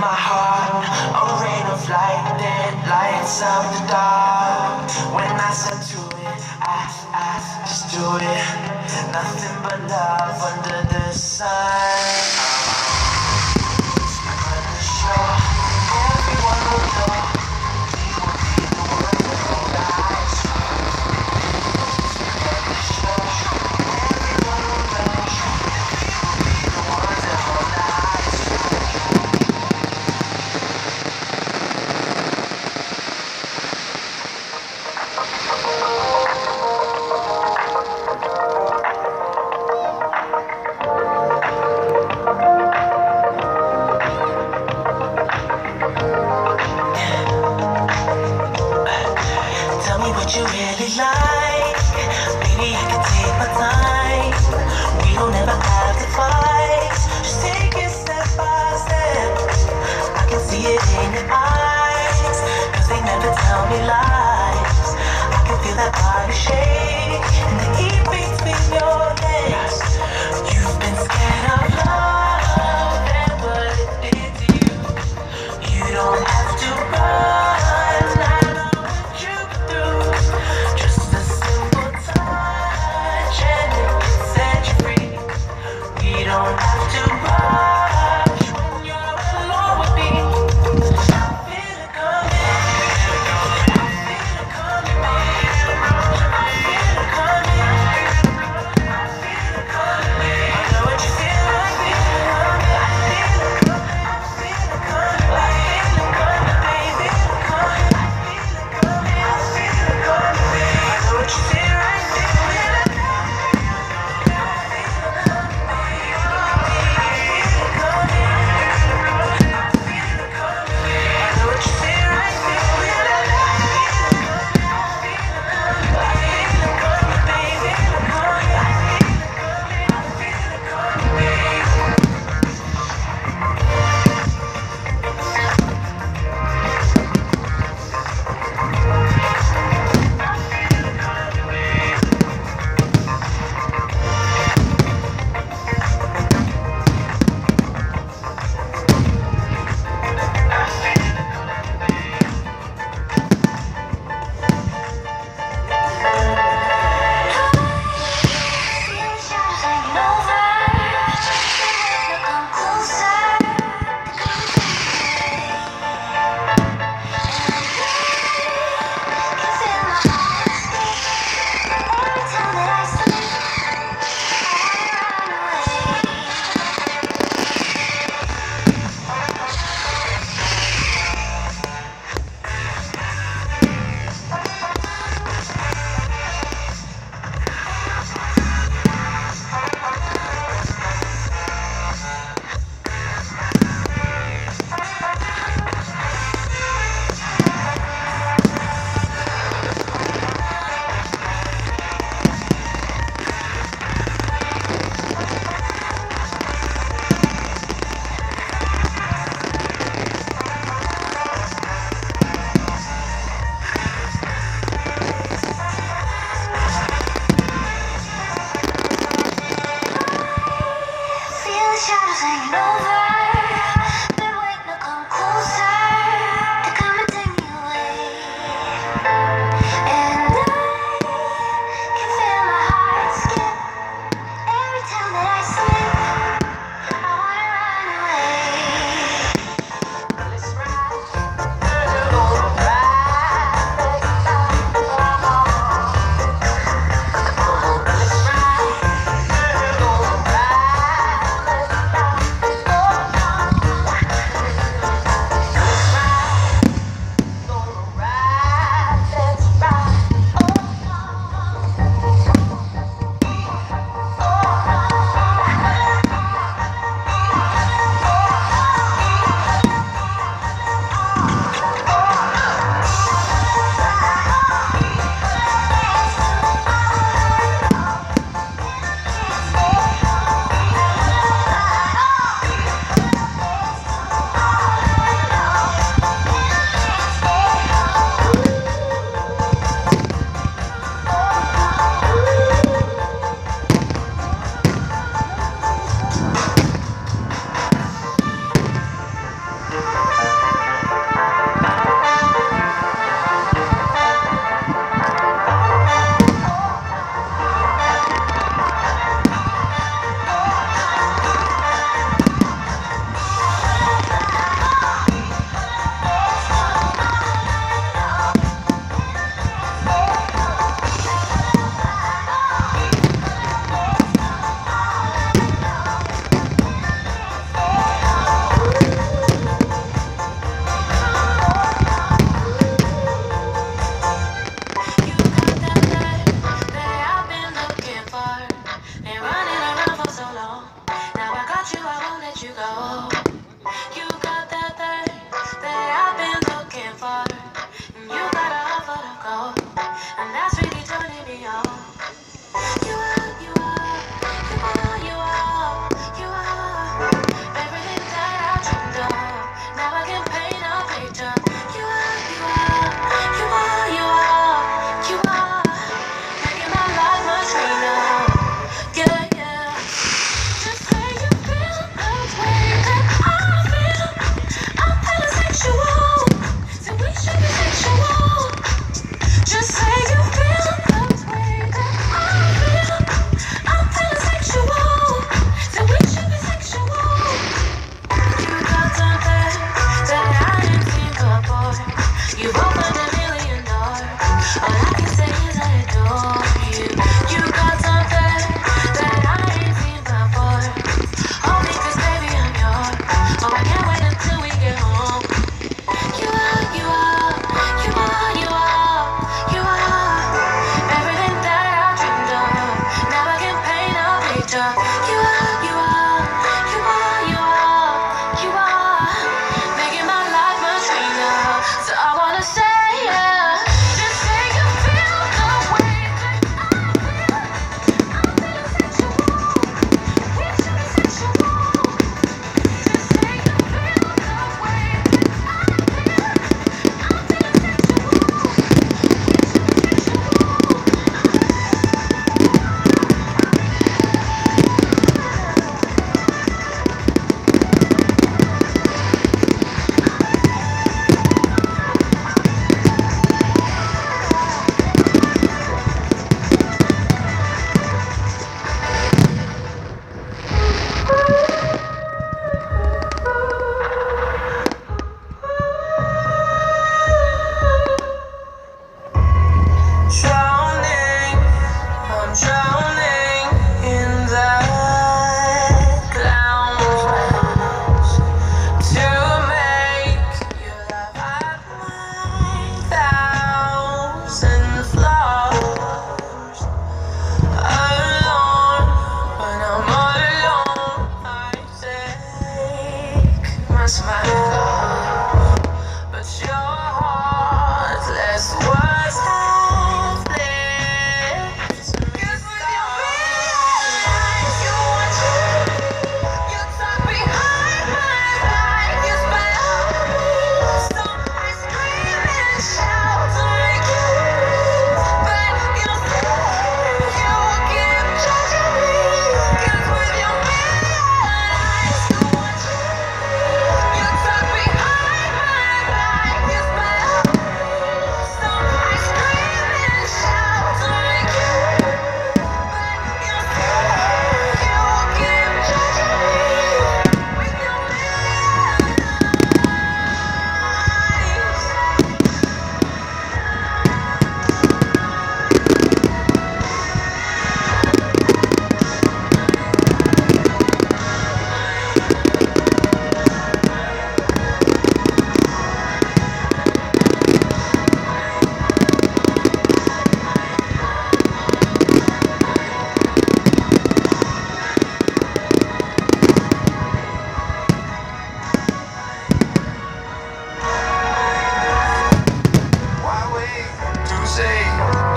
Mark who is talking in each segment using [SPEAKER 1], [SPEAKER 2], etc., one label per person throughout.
[SPEAKER 1] my heart, a rain of light that lights up the dark. When I step to it, I just do it. Nothing but love under the sun. On the shore, everyone will know we will be the ones that hold eyes. On the shore, everyone will know we will be the ones that hold eyes. Tell me what you really like. Baby, I can take my time. We don't ever have to fight. Just take it step by step. I can see it in your eyes, 'cause they never tell me lies. I can feel that body shake and the heat between your legs. You've been scared of love and what it did to you. You don't have to run. I know what you've been through. Just a simple touch and it can set you free. We don't have to rush when you're alone with me. I feel it coming. I feel it coming, babe. I feel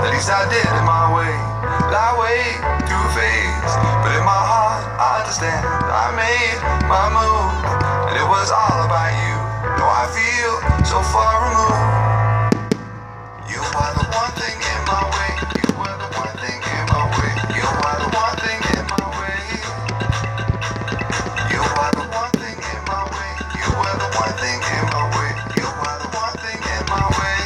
[SPEAKER 1] At least I did it my way. Lie way, two-faced, but in my heart I understand. I made my move, and it was all about you. No, I feel so far removed. You are the one thing in my way. You were the one thing in my way. You are the one thing in my way. You are the one thing in my way. You were the one thing in my way. You are the one thing in my way.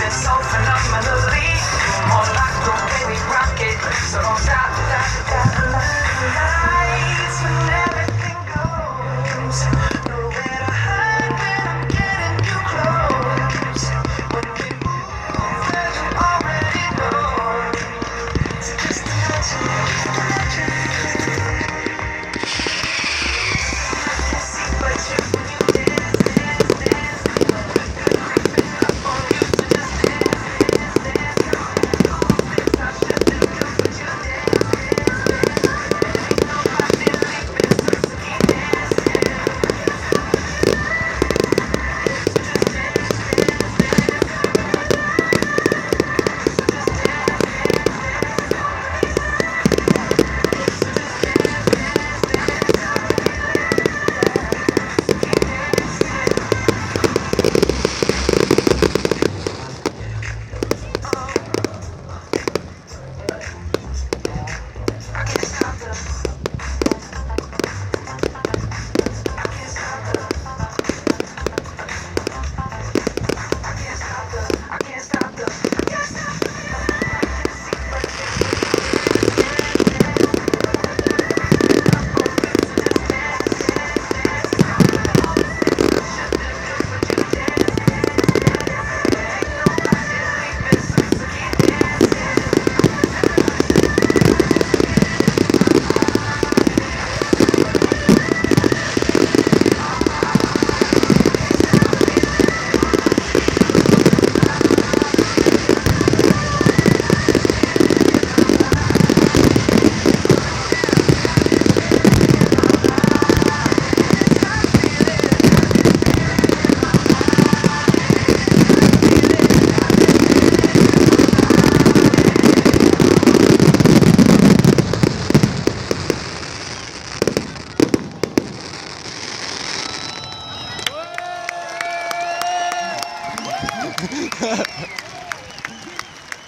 [SPEAKER 1] So phenomenal.